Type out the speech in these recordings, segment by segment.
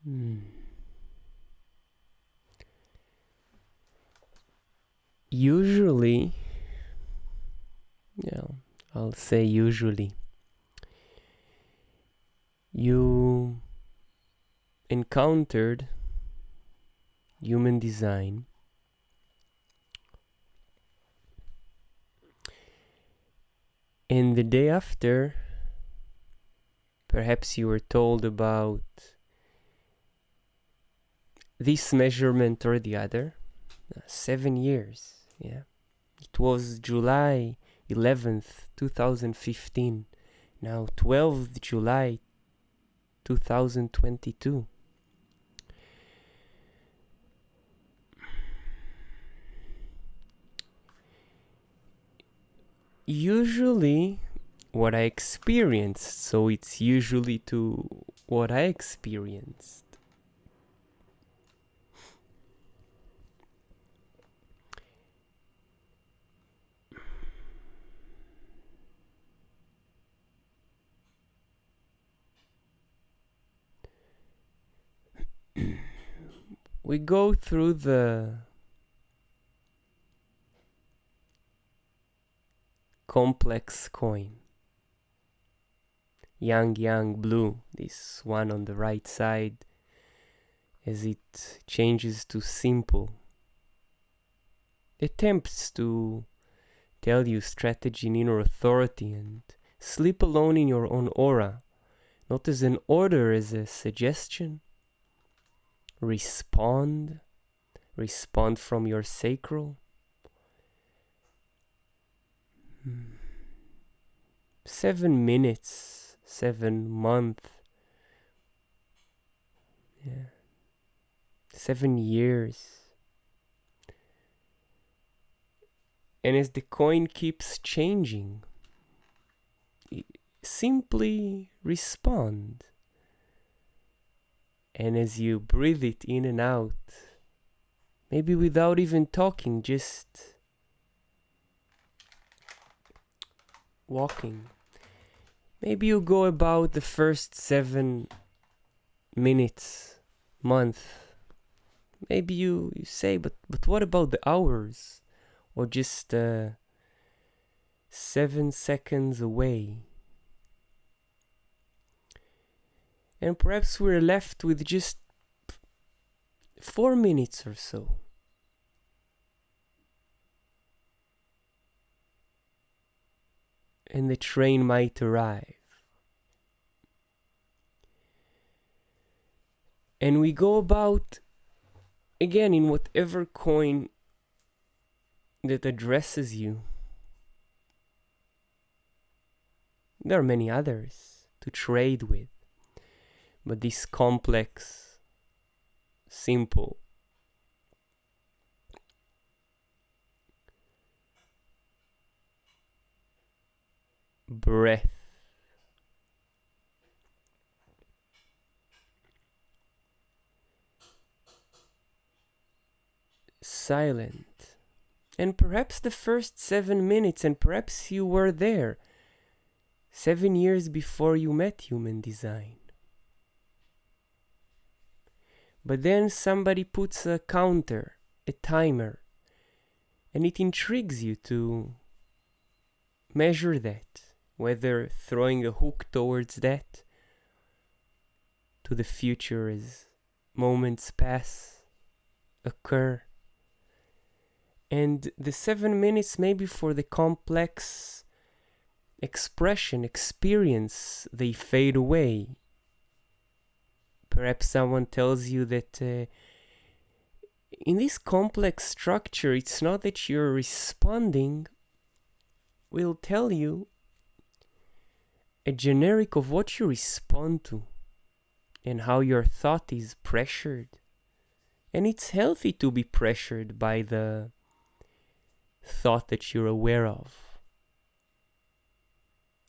Hmm. Usually, yeah, I'll say usually, you encountered human design and the day after, perhaps you were told about this measurement or the other. 7 years, yeah. It was July 11th, 2015. Now 12th July 2022. Usually what I experienced, so it's usually to what I experienced. We go through the complex coin. Yang blue, this one on the right side, as it changes to simple. Attempts to tell you strategy and inner authority and sleep alone in your own aura, not as an order, as a suggestion. Respond from your sacral. 7 minutes, 7 months, 7 years. And as the coin keeps changing, simply respond. And as you breathe it in and out, maybe without even talking, just walking. Maybe you go about the first 7 minutes, month. Maybe you say, but what about the hours? Or just 7 seconds away. And perhaps we're left with just 4 minutes or so. And the train might arrive. And we go about, again, in whatever coin that addresses you. There are many others to trade with. But this complex, simple, breath, silent. And perhaps the first 7 minutes, and perhaps you were there 7 years before you met human design. But then somebody puts a counter, a timer, and it intrigues you to measure that, whether throwing a hook towards that, to the future as moments pass, occur. And the 7 minutes maybe for the complex expression, experience, they fade away. Perhaps someone tells you that in this complex structure, it's not that you're responding. We'll tell you a generic of what you respond to and how your thought is pressured. And it's healthy to be pressured by the thought that you're aware of.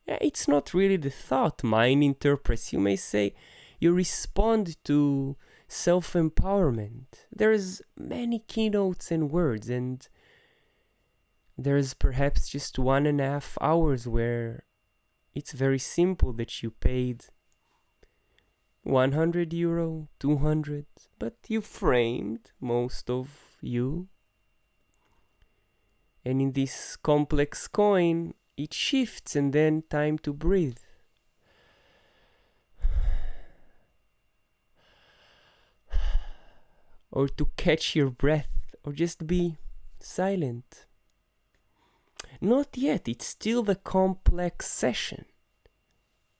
It's not really the thought mind interprets. You may say you respond to self-empowerment. There's many keynotes and words, and there's perhaps just 1.5 hours where it's very simple that you paid €100, 200, but you framed most of you. And in this complex coin, it shifts and then time to breathe. Or to catch your breath, or just be silent. Not yet, it's still the complex session.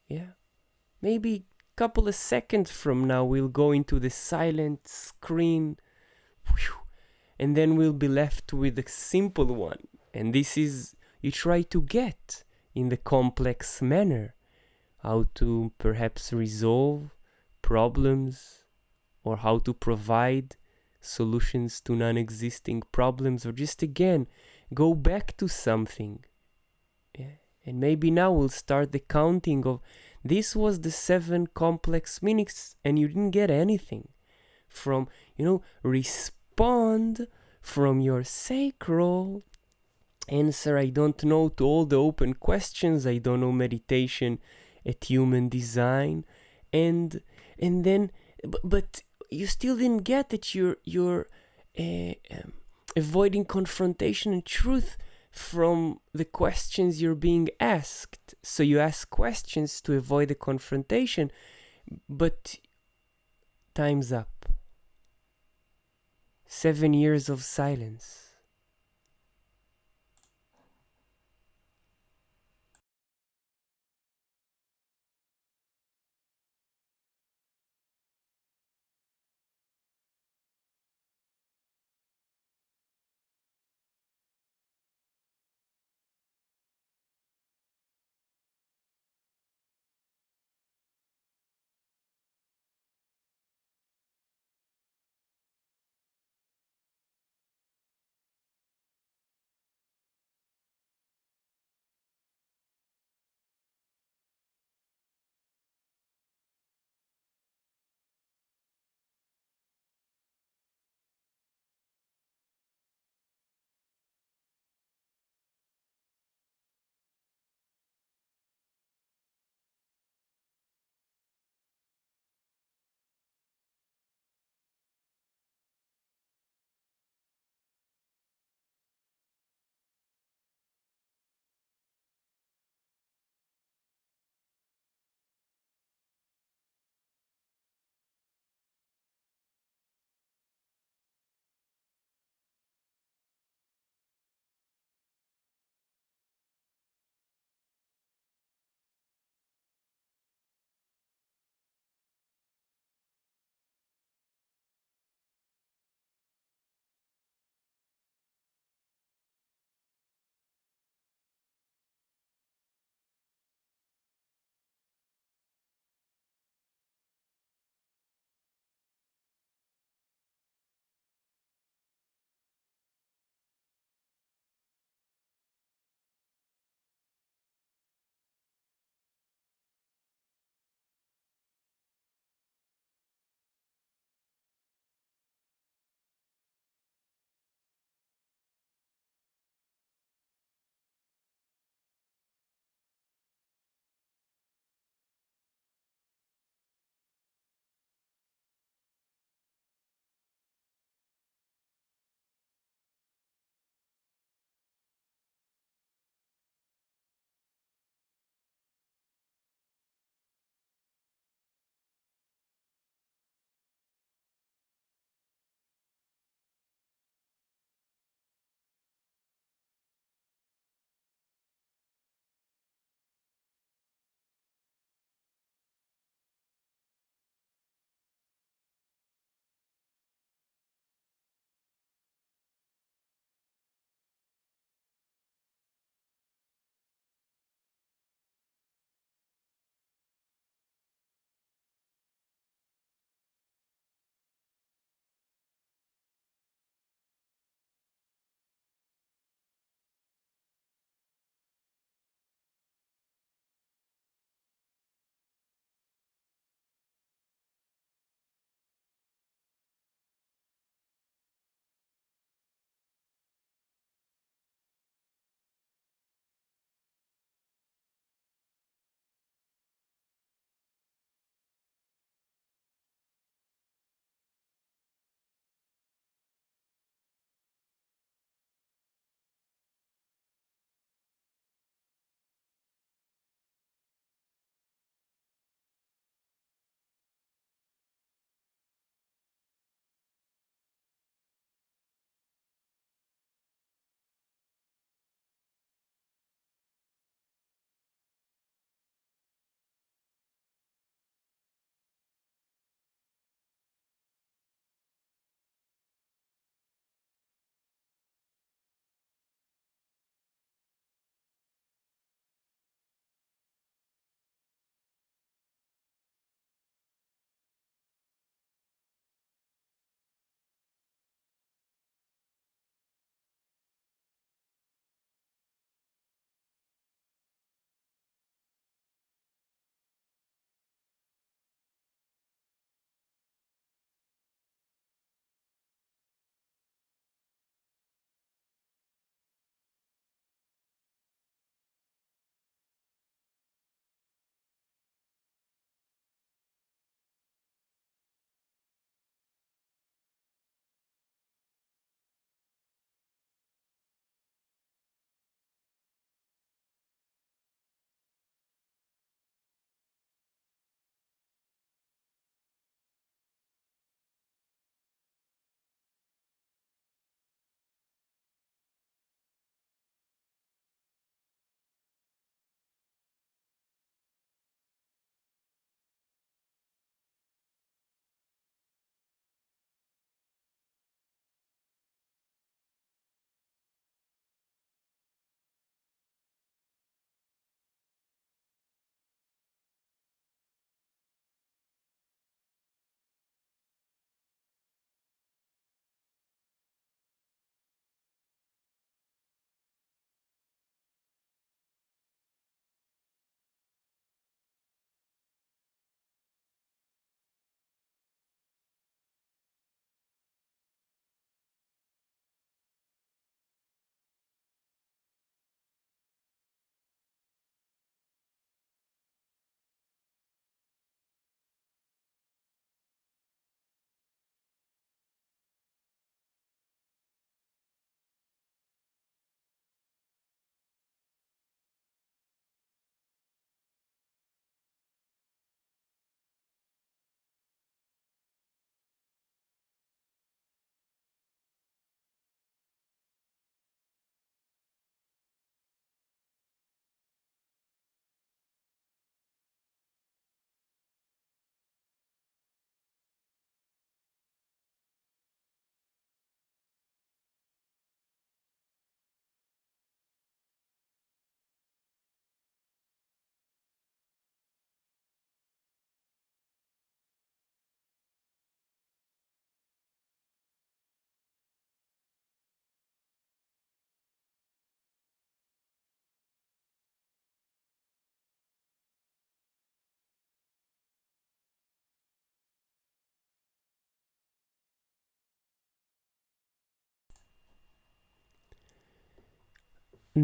Yeah. Maybe a couple of seconds from now we'll go into the silent screen, and then we'll be left with a simple one. And this is, you try to get in the complex manner how to perhaps resolve problems, or how to provide solutions to non-existing problems, or just again go back to something. Yeah. And maybe now we'll start the counting of, this was the 7 complex minutes and you didn't get anything from, respond from your sacral answer I don't know to all the open questions I don't know meditation at human design, and then but you still didn't get that you're avoiding confrontation and truth from the questions you're being asked. So you ask questions to avoid the confrontation, but time's up. 7 years of silence.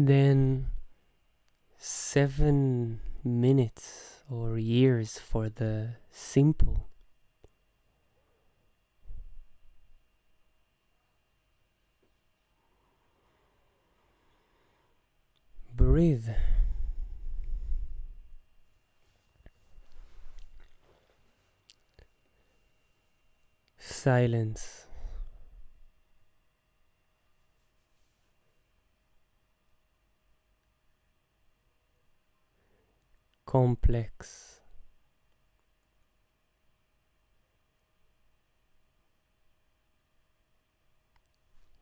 then 7 minutes or years for the simple. Breathe. Silence. Complex.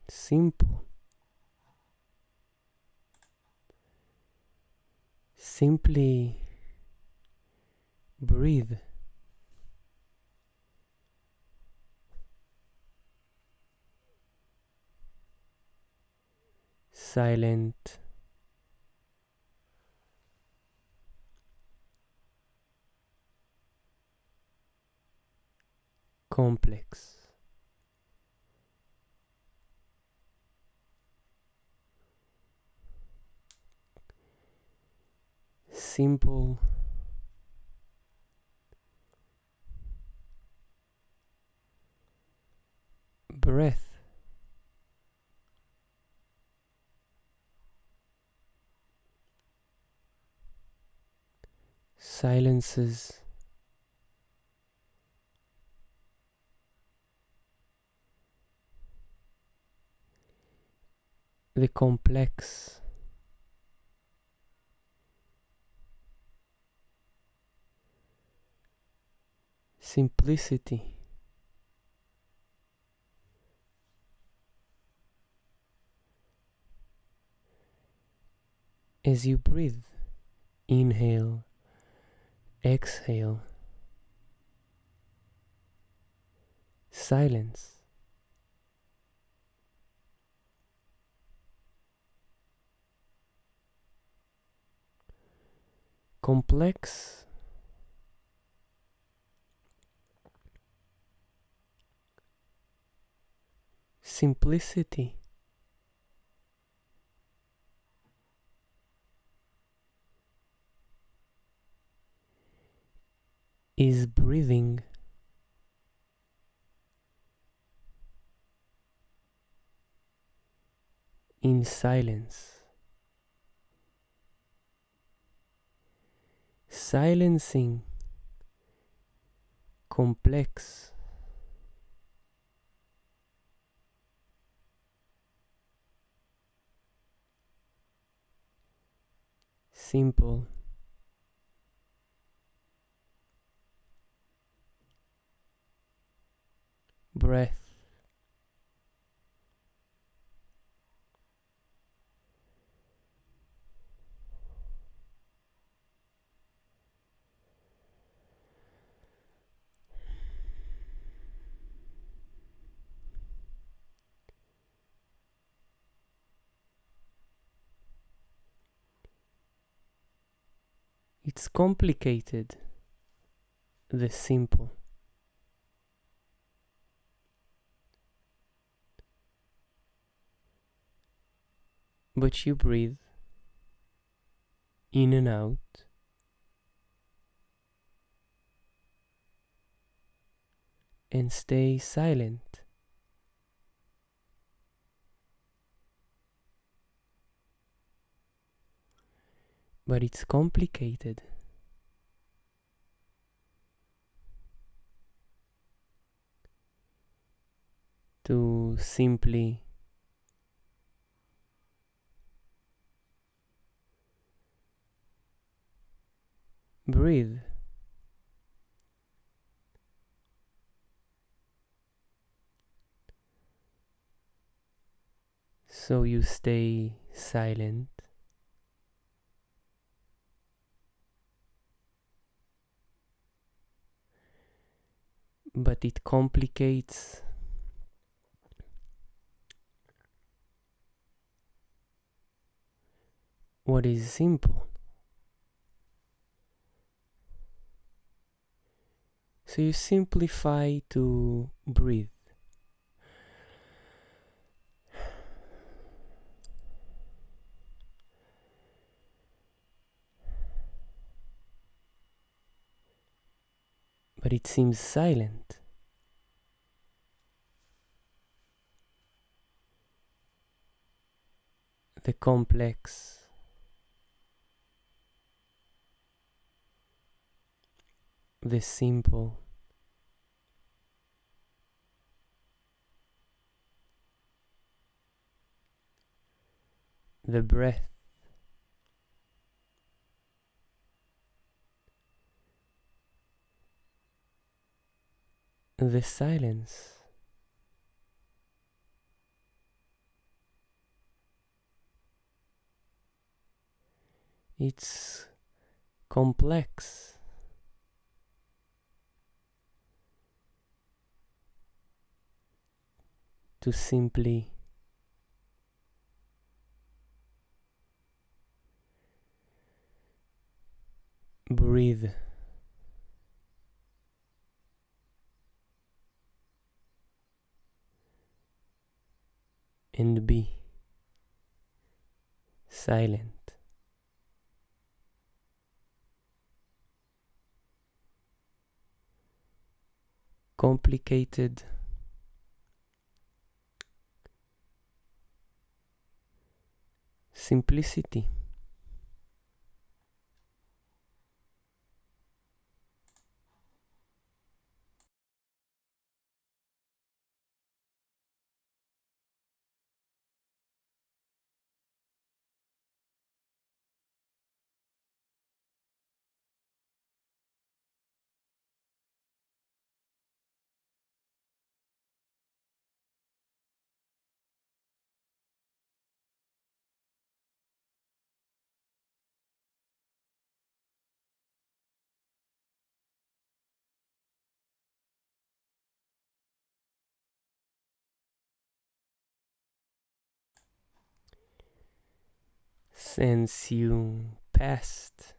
Simple. Simply breathe. Silent. Complex. Simple. Breath. Silences. The complex. Simplicity. As you breathe, inhale, exhale, silence. Complex. Simplicity. Is breathing in silence. Silencing complex. Simple. Breath. It's complicated, the simple. But you breathe in and out, and stay silent. But it's complicated. To simply breathe. So you stay silent, but it complicates what is simple. So you simplify to breathe. but it seems silent. The complex, the simple, the breath, the silence. It's complex. To simply breathe and be silent. Complicated, simplicity. Since you passed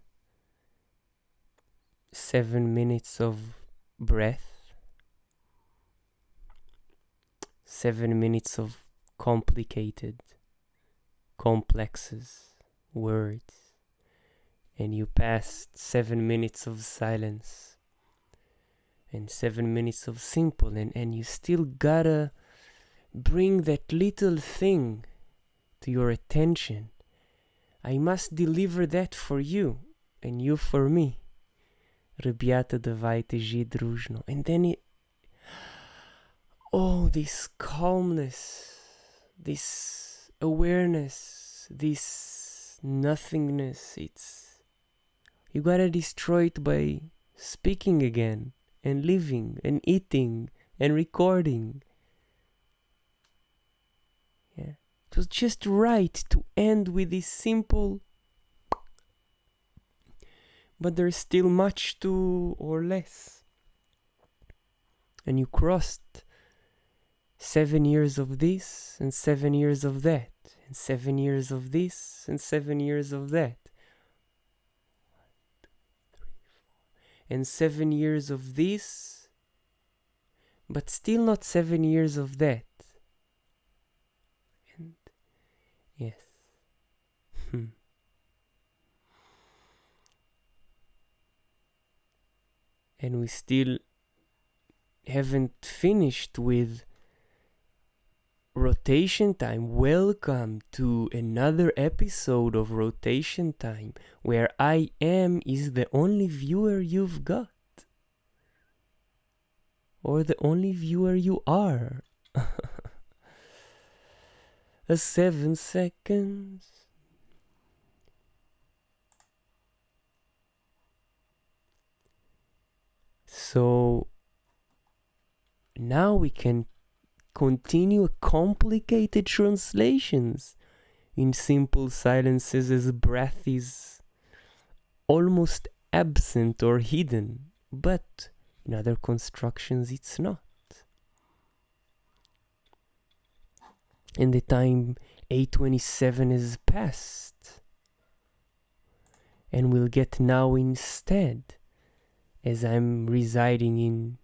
7 minutes of breath, 7 minutes of complicated, complexes, words, and you passed 7 minutes of silence and 7 minutes of simple, and you still gotta bring that little thing to your attention. I must deliver that for you, and you for me. Ребята, давайте жить дружно. And then this calmness, this awareness, this nothingness, you gotta destroy it by speaking again, and living, and eating, and recording. Yeah. It was just right to end with this simple, but there's still much to, or less. And you crossed 7 years of this, and 7 years of that, and 7 years of this, and 7 years of that, and 7 years of this, but still not 7 years of that. And yes. And we still haven't finished with Rotation Time. Welcome to another episode of Rotation Time, where I am is the only viewer you've got. Or the only viewer you are. 7 seconds. So now we can continue complicated translations in simple silences as breath is almost absent or hidden, but in other constructions it's not. And the time 8:27 has passed, and we'll get now instead, as I'm residing in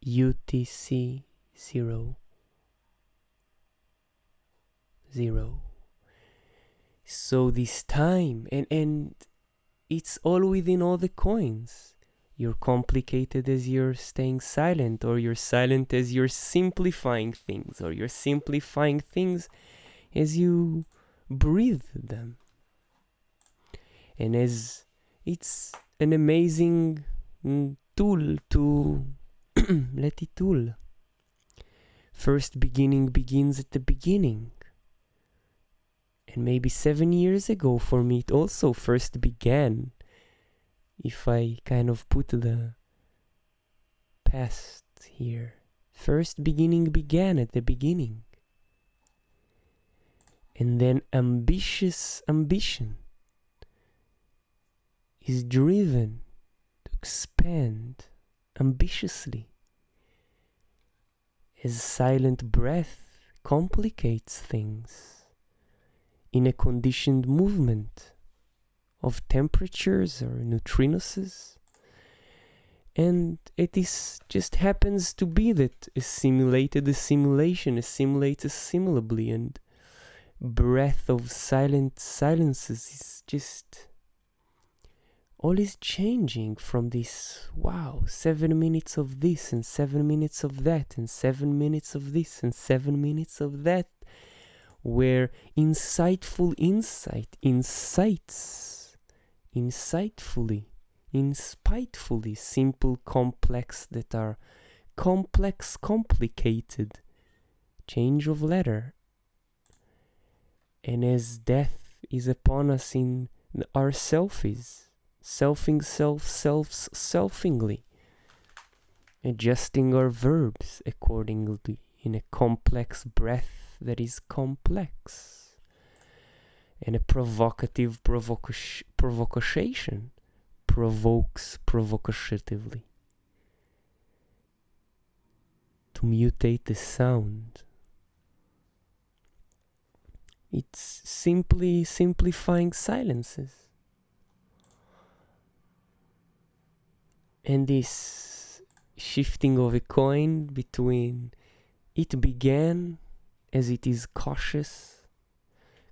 UTC 0. So this time, and it's all within all the coins. You're complicated as you're staying silent, or you're silent as you're simplifying things, or you're simplifying things as you breathe them. And as it's an amazing tool to let it tool. First beginning begins at the beginning. And maybe 7 years ago for me it also first began. If I kind of put the past here. First beginning began at the beginning. And then ambitious ambition is driven to expand ambitiously. As silent breath complicates things in a conditioned movement of temperatures or neutrinuses. And it is just happens to be that assimilated assimilation assimilates assimilably, and breath of silences is just all is changing from this 7 minutes of this and 7 minutes of that and 7 minutes of this and 7 minutes of that, where insightful insight incites insightfully, inspitefully simple complex that are complex complicated change of letter. And as death is upon us in our selfies, selfingly, adjusting our verbs accordingly in a complex breath that is complex, and a provocative provocation provokes provocatively to mutate the sound. It's simply simplifying silences. And this shifting of a coin between it began as it is cautious,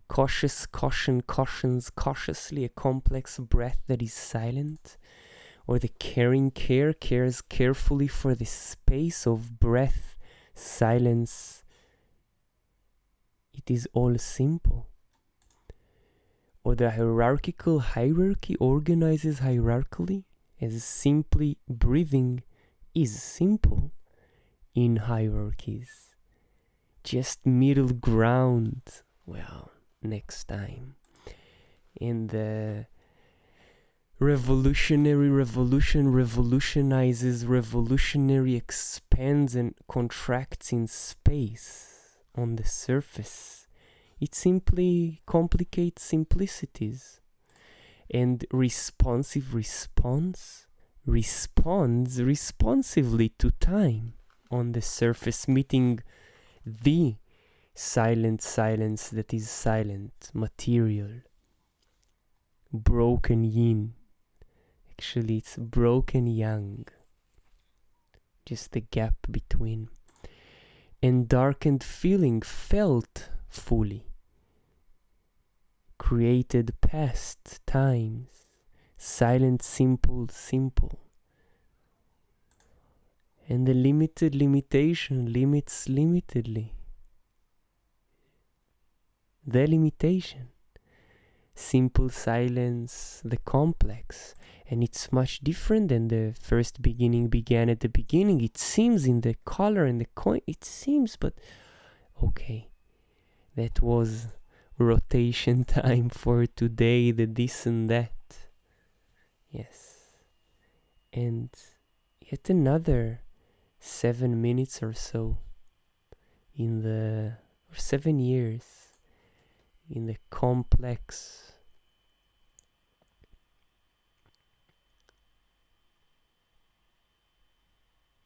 cautions cautiously, a complex breath that is silent, or the caring care cares carefully for the space of breath, silence. It is all simple. Or the hierarchy organizes hierarchically, as simply breathing is simple in hierarchies. Just middle ground. Well, next time. In the revolutionizes, revolutionary expands and contracts in space on the surface. It simply complicates simplicities. And responsive responds responsively to time on the surface, meeting the silence that is silent, material, broken yin. Actually, it's broken yang, just the gap between. And darkened feeling felt fully, created past times, silent, simple. And the limited limitation limits limitedly. The limitation. Simple silence, the complex. And it's much different than the first beginning began at the beginning. It seems in the color and the coin. It seems, but okay. That was rotation time for today, the this and that. Yes. And yet another 7 minutes or so in the, or 7 years in the complex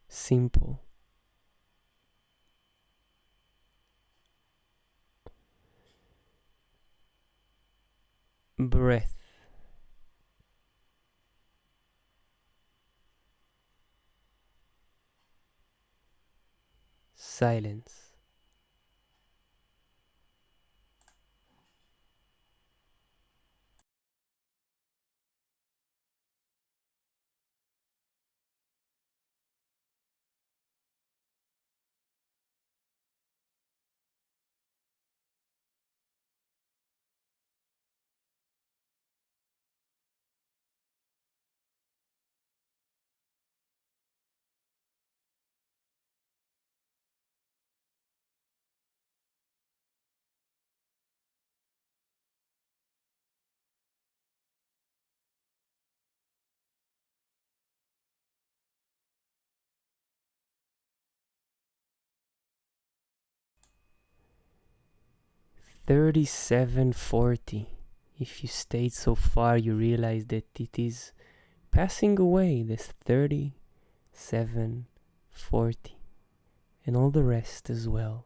simple breath, silence. 3740. If you stayed so far, you realize that it is passing away, this 3740, and all the rest as well.